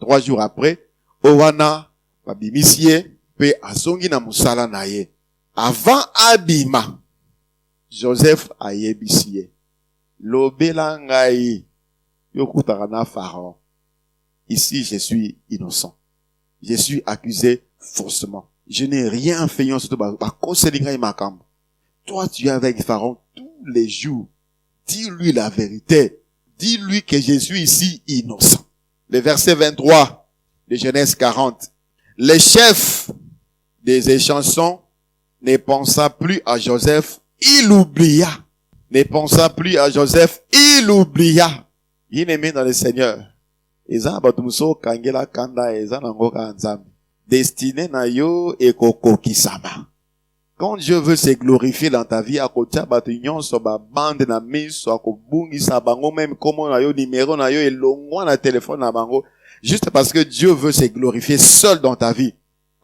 S1: 3 jours après, Owana, babimisie, pe azongi na musala na ye. Avant abima, Joseph a yebisie. Lobela ngai, yokutaka na Pharaon. Ici, je suis innocent. Je suis accusé faussement. Je n'ai rien fait, toi, tu es avec Pharaon tous les jours. Dis-lui la vérité. Dis-lui que je suis ici innocent. Le verset 23 de Genèse 40. Le chef des échansons ne pensa plus à Joseph, il oublia. Ne pensa plus à Joseph, il oublia. Il aimé dans le Seigneur. Destiné na yo et koko kisama. Quand Dieu veut se glorifier dans ta vie, à côté batunion sur ba bande na mise sur kobungi sa bango même comment na yo numéro na yo et longwa na téléphone na bango juste parce que Dieu veut se glorifier seul dans ta vie.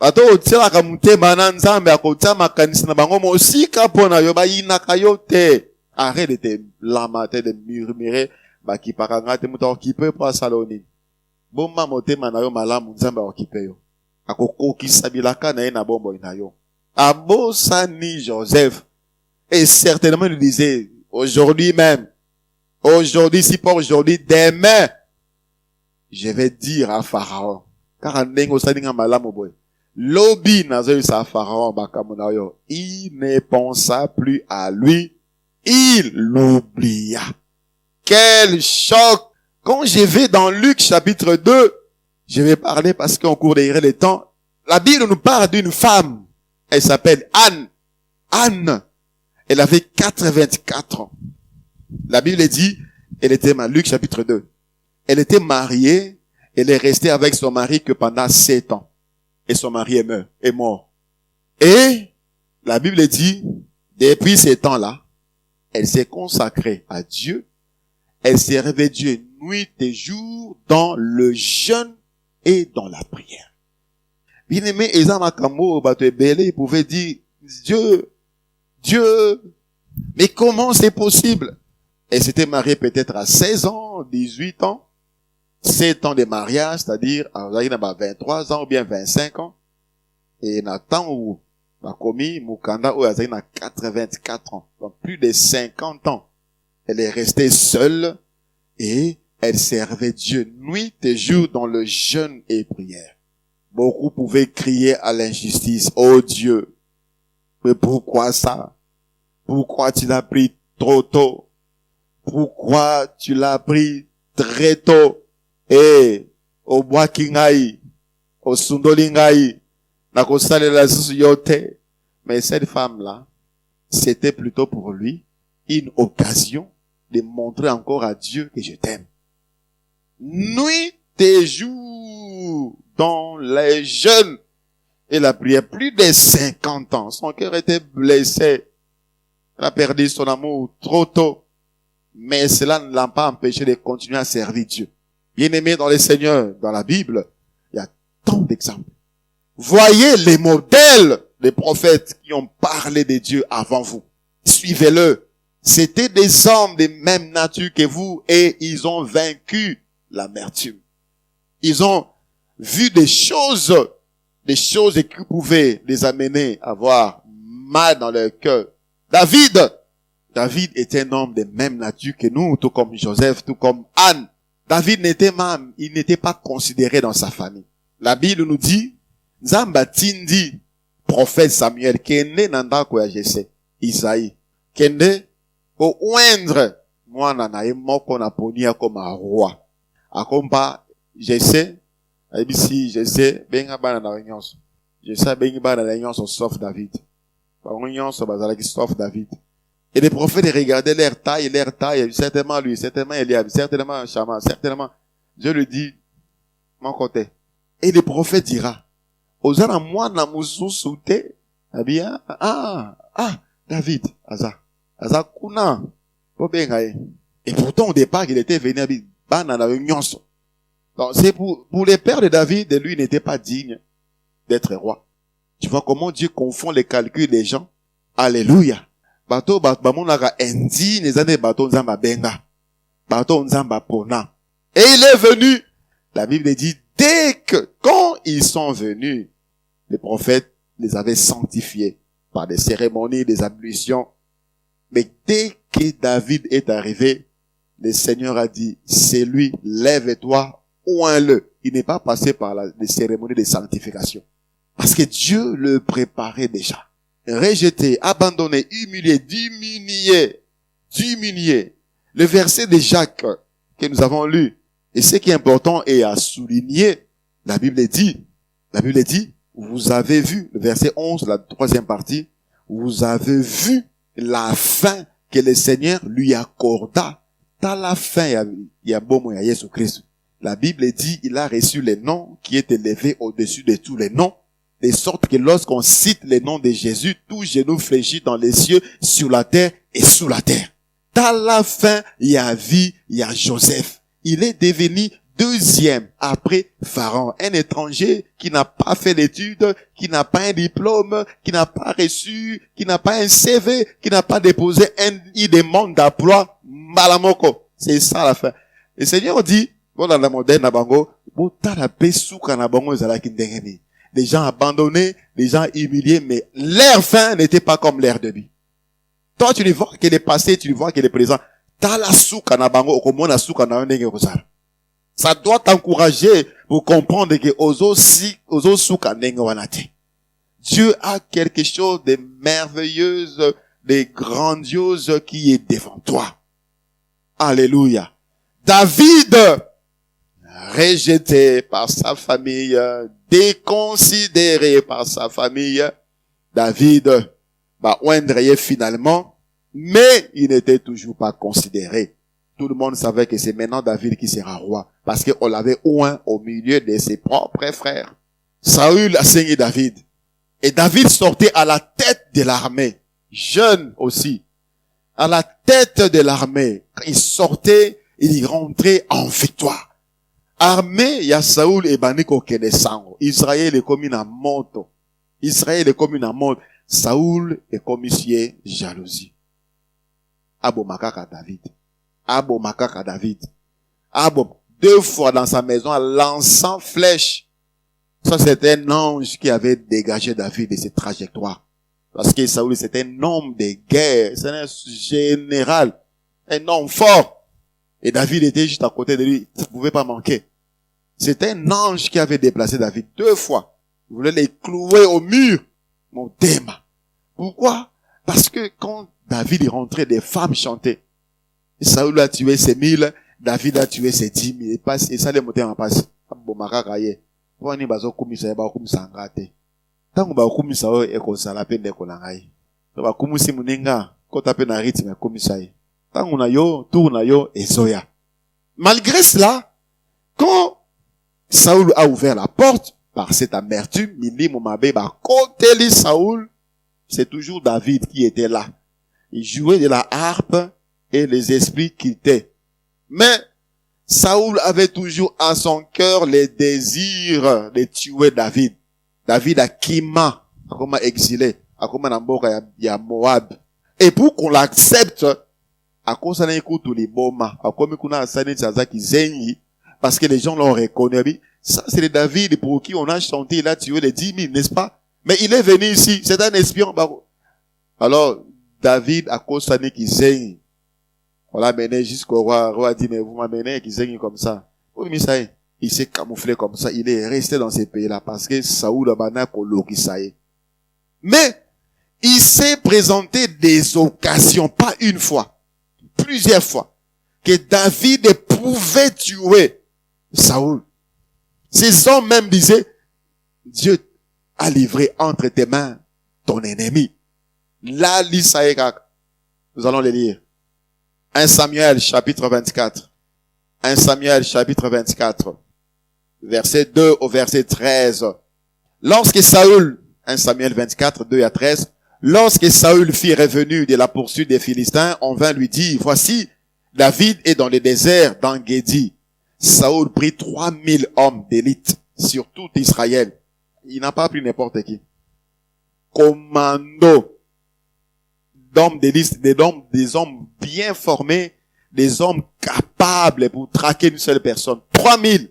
S1: Bato otela ka mutema na nzambe akota makanisi na bango mo sika pona yo ba inaka yo te. Arrête de te lamenter, de murmurer ba ki paranga te muta occupé pour saloni. Bomba motema na yo malamu nzambe occupé yo. Akokokisa bilaka na ye na bombo na yo. Abosani Joseph. Et certainement il disait, aujourd'hui même, aujourd'hui, si pas aujourd'hui, demain, je vais dire à Pharaon. Car en dengo saninga malamu boy. Lobi nazo sa Pharaon bakamunayo. Il ne pensa plus à lui. Il l'oublia. Quel choc! Quand je vais dans Luc chapitre 2, je vais parler parce qu'en cours des temps, la Bible nous parle d'une femme. Elle s'appelle Anne. Anne. Elle avait 84 ans. La Bible dit, Luc chapitre 2. Elle était mariée, elle est restée avec son mari que pendant 7 ans. Et son mari est mort. Et la Bible dit, depuis ces temps-là, elle s'est consacrée à Dieu. Elle servait Dieu nuit et jour dans le jeûne et dans la prière. Bien aimé, Eza Makamo, il pouvait dire, Dieu, mais comment c'est possible? Elle s'était mariée peut-être à 16 ans, 18 ans, 7 ans de mariage, c'est-à-dire, à 23 ans ou bien 25 ans. Et Nathan ou Makomi, Mukanda, ou Azaï a 84 ans. Donc plus de 50 ans. Elle est restée seule et elle servait Dieu nuit et jour dans le jeûne et prière. Beaucoup pouvaient crier à l'injustice, oh Dieu, mais pourquoi ça? Pourquoi tu l'as pris trop tôt? Pourquoi tu l'as pris très tôt? Et au bois kingai, au sundolingai, mais cette femme-là, c'était plutôt pour lui une occasion de montrer encore à Dieu que je t'aime. Nuit et jour dans les jeûnes et la prière, plus de 50 ans. Son cœur était blessé. Elle a perdu son amour trop tôt. Mais cela ne l'a pas empêché de continuer à servir Dieu. Bien-aimé dans le Seigneur, dans la Bible, il y a tant d'exemples. Voyez les modèles des prophètes qui ont parlé de Dieu avant vous. Suivez-le. C'était des hommes de même nature que vous et ils ont vaincu l'amertume. Ils ont vu des choses qui pouvaient les amener à avoir mal dans leur cœur. David était un homme de même nature que nous, tout comme Joseph, tout comme Anne. David il n'était pas considéré dans sa famille. La Bible nous dit, Nzamba tindi, prophète Samuel, kende nanda kwa Jesse, Isaïe, kende, ko oindre, mwana na ye moko na ponia comme roi. Akomba, Jesse, abisi, Jesse, benga bana na nyonso. Jesse benga bana na nyonso sauf David. Ba nyonso bazala ki sauf David. Et les prophètes regardaient leur taille, certainement lui, certainement Eliab, certainement Shama, certainement, Dieu lui dit, mon côté. Et les prophètes dira, Ozana moi na musu soute, bien, David, Aza kuna, Bobengaye. Et pourtant au départ il était venu à Banana Nyonso. Donc c'est pour les pères de David, lui n'était pas digne d'être roi. Tu vois comment Dieu confond les calculs des gens. Alléluia. Bato bamonaka endi nezane bato nzamba benga. Bato nzamba pona. Et il est venu. La Bible dit quand ils sont venus, les prophètes les avaient sanctifiés par des cérémonies, des ablutions. Mais dès que David est arrivé, le Seigneur a dit, c'est lui, lève-toi, oins-le. Il n'est pas passé par les cérémonies de sanctification. Parce que Dieu le préparait déjà. Rejeté, abandonné, humilié, diminué. Le verset de Jacques que nous avons lu, et ce qui est important et à souligner, la Bible dit, vous avez vu, le verset 11, la troisième partie, vous avez vu la fin que le Seigneur lui accorda. Dans la fin, il y a bon moyen, Jésus Christ. La Bible dit, il a reçu les noms qui est élevé au-dessus de tous les noms. De sorte que lorsqu'on cite le nom de Jésus, tout genou fléchit dans les cieux, sur la terre et sous la terre. Dans la fin, il y a vie, il y a Joseph. Il est devenu deuxième après Pharaon. Un étranger qui n'a pas fait d'études, qui n'a pas un diplôme, qui n'a pas reçu, qui n'a pas un CV, qui n'a pas déposé une demande d'emploi. Malamoko. C'est ça la fin. Le Seigneur dit, bon dans la moderne na bango, bon ta la pesuka na bango ezalaki ndenge. Des gens abandonnés, des gens humiliés, mais leur fin n'était pas comme leur début. Toi, tu ne vois que le passé, tu ne vois que le présent. Ça doit t'encourager pour comprendre que Dieu a quelque chose de merveilleux, de grandiose qui est devant toi. Alléluia. David, rejeté par sa famille, déconsidéré par sa famille, David, oindre finalement Mais il n'était toujours pas considéré. Tout le monde savait que c'est maintenant David qui sera roi. Parce qu'on l'avait oint au milieu de ses propres frères. Saül a saigné David. Et David sortait à la tête de l'armée. Jeune aussi. À la tête de l'armée. Quand il sortait, il rentrait en victoire. Armée, il y a Saül et Baniko qui descendent. Israël est comme une moto. Israël est comme une moto. Saül est comme ici, jalousie. Abo makaka David. Abo makaka David. Abo, 2 fois dans sa maison, lançant flèche. Ça, c'était un ange qui avait dégagé David de ses trajectoires. Parce que Saül, c'était un homme de guerre. C'est un général. Un homme fort. Et David était juste à côté de lui. Ça ne pouvait pas manquer. C'était un ange qui avait déplacé David 2 fois. Il voulait les clouer au mur. Mon thème. Pourquoi? Parce que quand David est rentré, des femmes chantaient. Et Saül a tué ses 1000, David a tué ses 10 000. Et ça les montait en passe. Poni bazo kumisa ba kumisa ngate. Tangu ba kumisa o eko sala pende ko langai. To ba kumusi muninga ko tape na rythme kumisa yi. Tangu na yo, tour na yo ezoya. Malgré cela, quand Saül a ouvert la porte par cette amertume, Mili Momabe ba koteli Saül, c'est toujours David qui était là. Il jouait de la harpe et les esprits quittaient. Mais Saül avait toujours en son cœur les désirs de tuer David. David a Kima, comme exilé, comme Namboka ya Moab. Et pour qu'on l'accepte, à cause d'un écoute tous les boma, à comme qu'on a assané Tazaki Zengi, parce que les gens l'ont reconnu. Ça, c'est le David pour qui on a chanté, il a tué les 10 000, n'est-ce pas? Mais il est venu ici, c'est un espion. Alors, David, à cause d'un qui Zengi, on l'a mené jusqu'au roi. Le roi a dit, mais vous m'amenez qui Zengi comme ça. Oui, mais ça y est. Il s'est camouflé comme ça. Il est resté dans ces pays-là parce que Saoul a kolo qui ça y est. Mais, il s'est présenté des occasions, pas une fois, plusieurs fois, que David pouvait tuer Saoul. Ces hommes même disaient, Dieu a livré entre tes mains ton ennemi. Là, nous allons les lire. 1 Samuel chapitre 24. 1 Samuel chapitre 24. Verset 2 au verset 13. Lorsque Saül, 1 Samuel 24, 2 à 13, lorsque Saül fut revenu de la poursuite des Philistins, on vint lui dire, voici, David est dans le désert d'En-Gedi. Saül prit 3000 hommes d'élite sur tout Israël. Il n'a pas pris n'importe qui. Commando. D'hommes d'élite, des hommes bien formés, des hommes capables pour traquer une seule personne. 3000.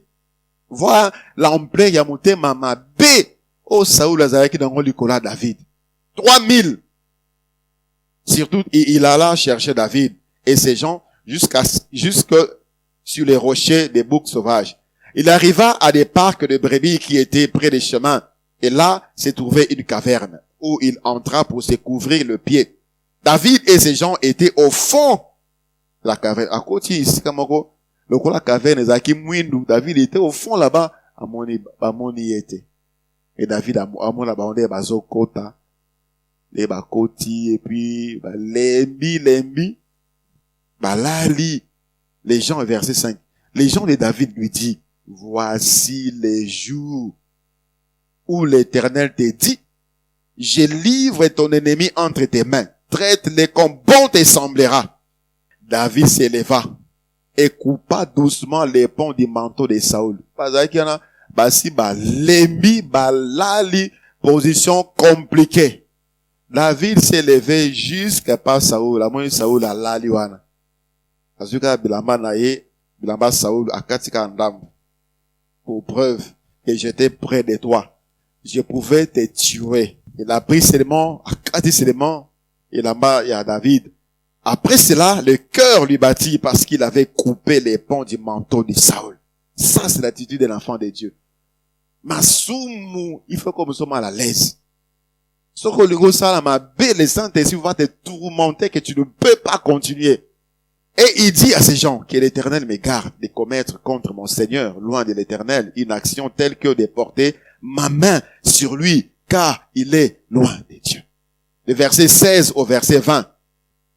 S1: Voilà l'ampleur y a monté mama B. Oh, Saoul Azaraki dans le David. 3000. Surtout, il alla chercher David et ses gens jusque sur les rochers des boucs sauvages. Il arriva à des parcs de brebis qui étaient près des chemins. Et là, s'est trouvée une caverne où il entra pour se couvrir le pied. David et ses gens étaient au fond de la caverne. À côté ici, le la caverne, David était au fond là-bas, à mon y était. Et David, à mon là-bas, on est bazo kota, les bakoti, et puis, lembi, lali. Les gens, verset 5. Les gens de David lui disent, voici les jours où l'Éternel te dit, je livre ton ennemi entre tes mains. Traite-les comme bon te semblera. David s'éleva et coupa doucement les ponts du manteau de Saül. Parce qu'il y en a, lembi, lali, position compliquée. David s'est levé jusqu'à pas Saül. La moitié Saül a lali wana. Parce que bilamba Saül a katika andam. Pour preuve que j'étais près de toi. Je pouvais te tuer. Il a pris seulement, et là-bas, il y a David. Après cela, le cœur lui battit parce qu'il avait coupé les ponts du manteau de Saül. Ça, c'est l'attitude de l'enfant de Dieu. Masumu, il faut que nous soyons à l'aise. Ce que le ça, ma belle Saint-Esprit va te tourmenter que tu ne peux pas continuer. Et il dit à ces gens que l'Éternel me garde de commettre contre mon Seigneur, loin de l'Éternel, une action telle que de porter ma main sur lui, car il est loin de Dieu. Le verset 16 au verset 20.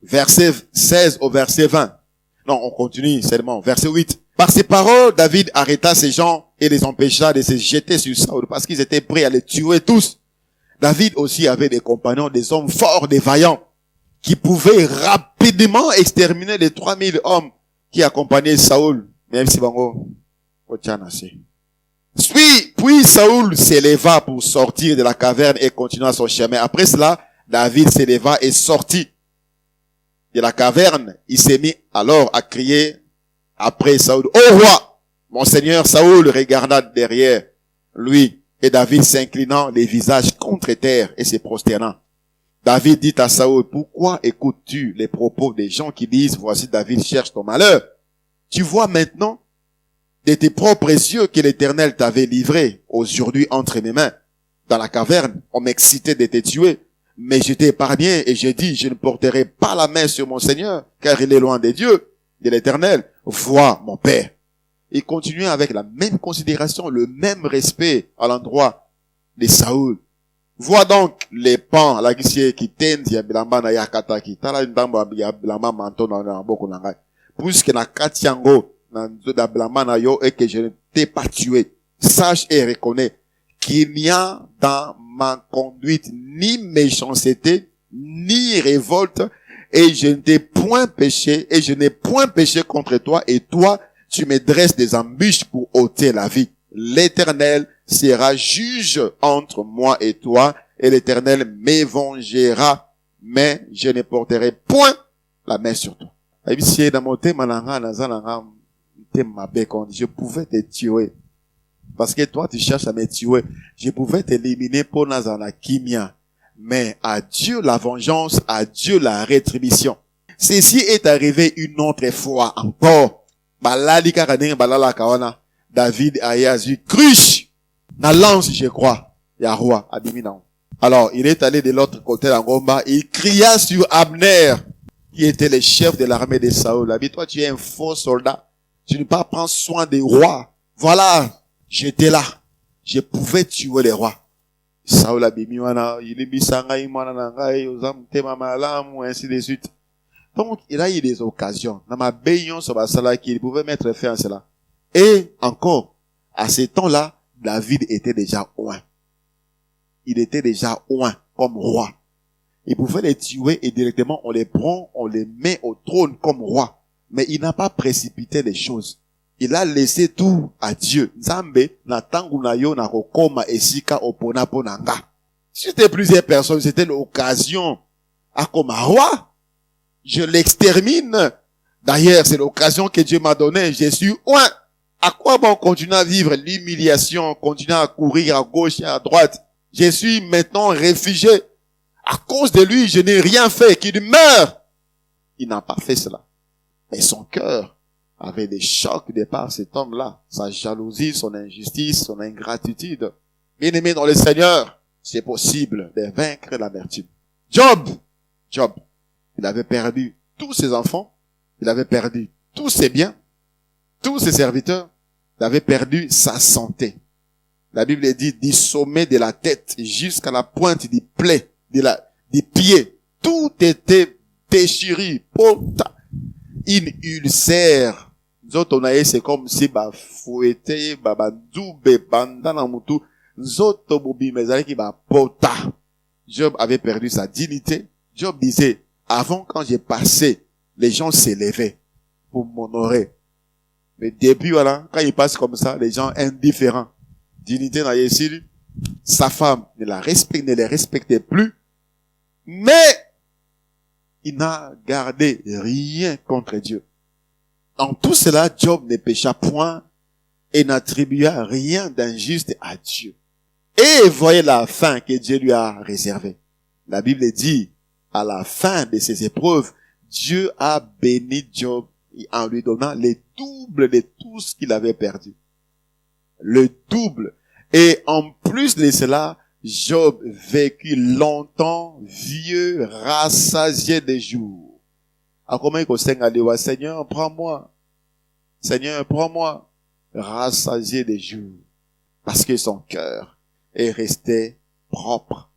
S1: verset 16 au verset 20. Non, on continue seulement, verset 8. Par ces paroles, David arrêta ces gens et les empêcha de se jeter sur Saoul parce qu'ils étaient prêts à les tuer tous. David aussi avait des compagnons, des hommes forts, des vaillants, qui pouvaient rapidement exterminer les 3000 hommes qui accompagnaient Saoul. Même si puis Saoul s'éleva pour sortir de la caverne et continua son chemin. Après cela, David s'éleva et sortit de la caverne. Il s'est mis alors à crier après Saoul: Ô roi! Mon seigneur Saoul regarda derrière lui, et David s'inclinant les visages contre terre et se prosternant. David dit à Saoul: pourquoi écoutes-tu les propos des gens qui disent: voici David cherche ton malheur? Tu vois maintenant de tes propres yeux que l'Éternel t'avait livré aujourd'hui entre mes mains. Dans la caverne, on m'excitait de te tuer, mais je t'ai épargné et j'ai dit: je ne porterai pas la main sur mon Seigneur, car il est loin des dieux, de l'Éternel. Vois, mon père. Il continuait avec la même considération, le même respect à l'endroit de Saoul. Vois donc les pans, la qui tendent, ya bilamba na yakataki. Tala ndambo ya bilamba manto na boko na ngai. Puisque na katiango, na bilamba na yo, et que je ne t'ai pas tué. Sache et reconnais qu'il n'y a dans ma conduite ni méchanceté, ni révolte, et je ne t'ai point péché, et je n'ai point péché contre toi, et toi, tu me dresses des embûches pour ôter la vie. L'Éternel sera juge entre moi et toi, et l'Éternel m'évangera, mais je ne porterai point la main sur toi. Je pouvais te tuer. Parce que toi, tu cherches à me tuer. Je pouvais t'éliminer pour Nazana Kimia. Mais à Dieu la vengeance, à Dieu la rétribution. Ceci est arrivé une autre fois encore. David a eu cruche. Na lance, je crois. Yahweh, Abimina. Alors, il est allé de l'autre côté d'Angomba. Il cria sur Abner, qui était le chef de l'armée de Saoul. Toi, tu es un faux soldat. Tu ne peux pas prendre soin des rois. Voilà. J'étais là. Je pouvais tuer les rois. Saoul abimiwana, il bisangai mwana nangai, ozam tema malamu, ainsi de suite. Donc, il a eu des occasions. Dans ma bayon sur Basala, qu'il pouvait mettre fin à cela. Et encore, à ce temps-là, David était déjà oint. Il était déjà oint comme roi. Il pouvait les tuer et directement on les prend, on les met au trône comme roi. Mais il n'a pas précipité les choses. Il a laissé tout à Dieu. Nzambe, na tangu na yo na kokoma esika opona ponanga. Si c'était plusieurs personnes, c'était l'occasion à comme roi. Je l'extermine. D'ailleurs, c'est l'occasion que Dieu m'a donnée. Je suis oint. À quoi bon continuer à vivre l'humiliation, continuer à courir à gauche et à droite? Je suis maintenant réfugié. À cause de lui, je n'ai rien fait, qu'il meure. Il n'a pas fait cela. Mais son cœur avait des chocs de par cet homme-là. Sa jalousie, son injustice, son ingratitude. Bien-aimé dans le Seigneur, c'est possible de vaincre l'amertume. Job, il avait perdu tous ses enfants. Il avait perdu tous ses biens, tous ses serviteurs. Il avait perdu sa santé. La Bible dit du sommet de la tête jusqu'à la pointe du plaie, des pieds. Tout était déchiré, une ulcère. Nous autres, c'est comme si, fouetté, doube, bandana mutu. Nous autres, pota. Job avait perdu sa dignité. Job disait, avant, quand j'ai passé, les gens s'élevaient pour m'honorer. Mais depuis, voilà, quand il passe comme ça, les gens indifférents. Dignité n'a ici, sa femme ne les respectait plus. Mais, il n'a gardé rien contre Dieu. En tout cela, Job ne pécha point et n'attribua rien d'injuste à Dieu. Et voyez la fin que Dieu lui a réservée. La Bible dit, à la fin de ces épreuves, Dieu a béni Job en lui donnant le double de tout ce qu'il avait perdu. Le double. Et en plus de cela, Job vécut longtemps, vieux, rassasié des jours. À comment il dit, Seigneur, prends-moi. Seigneur, prends-moi. Rassasié des jours. Parce que son cœur est resté propre.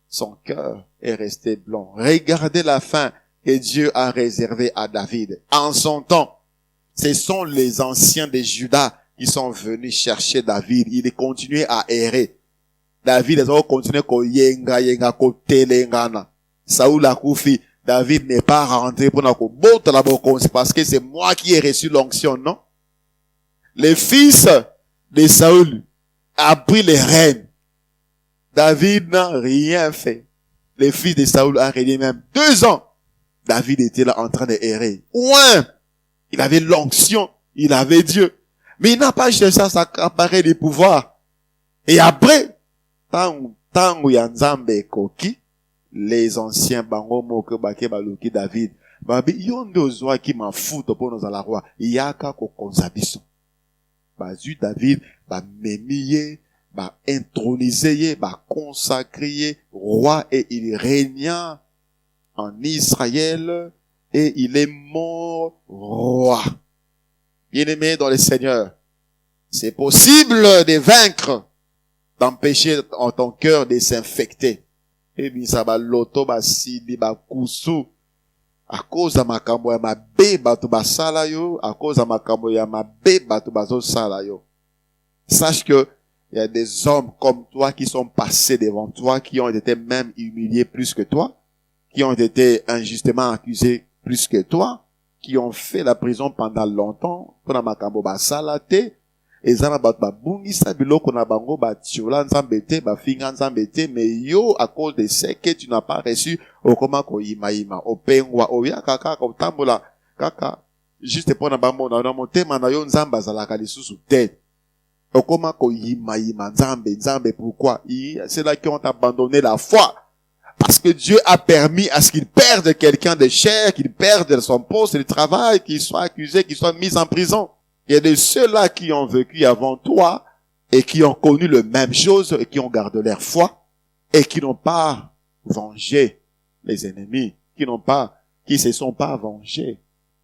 S1: Son cœur est resté blanc. Regardez la fin que Dieu a réservé à David. En son temps, ce sont les anciens de Juda qui sont venus chercher David. Il continuait à errer. David a continué à yenga. Saoul a koufi. David n'est pas rentré pour la parce que c'est moi qui ai reçu l'onction, non? Les fils de Saoul a pris les rênes. David n'a rien fait. Les fils de Saoul ont régné même 2 ans. David était là en train de errer. Ouais! Il avait l'onction. Il avait Dieu. Mais il n'a pas cherché à s'accaparer du pouvoir. Et après, tant où Yanzambe Koki, les anciens bango moke bake baluki David, babi yondo zwa ki ma fout pour nous à la roi. Yaka ko konzabiso. Bazu David, ba memiye, ba intronisé, ba consacré roi et il régna en Israël et il est mort roi. Bien-aimé dans le Seigneur, c'est possible de vaincre, d'empêcher en ton cœur de s'infecter. Et bien ça va loto ba sidi ba kusu à cause de makambo ya mabe batu basala yo, à cause de makambo ya mabe batu bazo sala yo. Sache que il y a des hommes comme toi qui sont passés devant toi, qui ont été même humiliés plus que toi, qui ont été injustement accusés plus que toi, qui ont fait la prison pendant longtemps, pour la makambo basala te, ezana bat ba bungisa biloko na bango ba tiola nzambete ba finga nzambete, mais yo à cause de ce que tu n'as pas reçu okoma ko imaima opengwa oya kaka ko tambola kaka juste pour na bango na motema na yo nzamba zalaka lisusu te okoma ko imaima nzambe. Pourquoi? C'est là qu'ils ont abandonné la foi. Parce que Dieu a permis à ce qu'il perde quelqu'un de cher, qu'il perde son poste de travail, qu'il soit accusé, qu'il soit mis en prison. Il y a de ceux-là qui ont vécu avant toi et qui ont connu le même chose et qui ont gardé leur foi et qui n'ont pas vengé les ennemis, qui se sont pas vengés.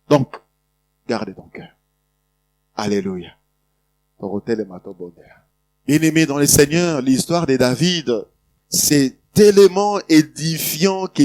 S1: Donc, garde ton cœur. Alléluia. Bien-aimé dans le Seigneur, l'histoire de David, c'est tellement édifiant que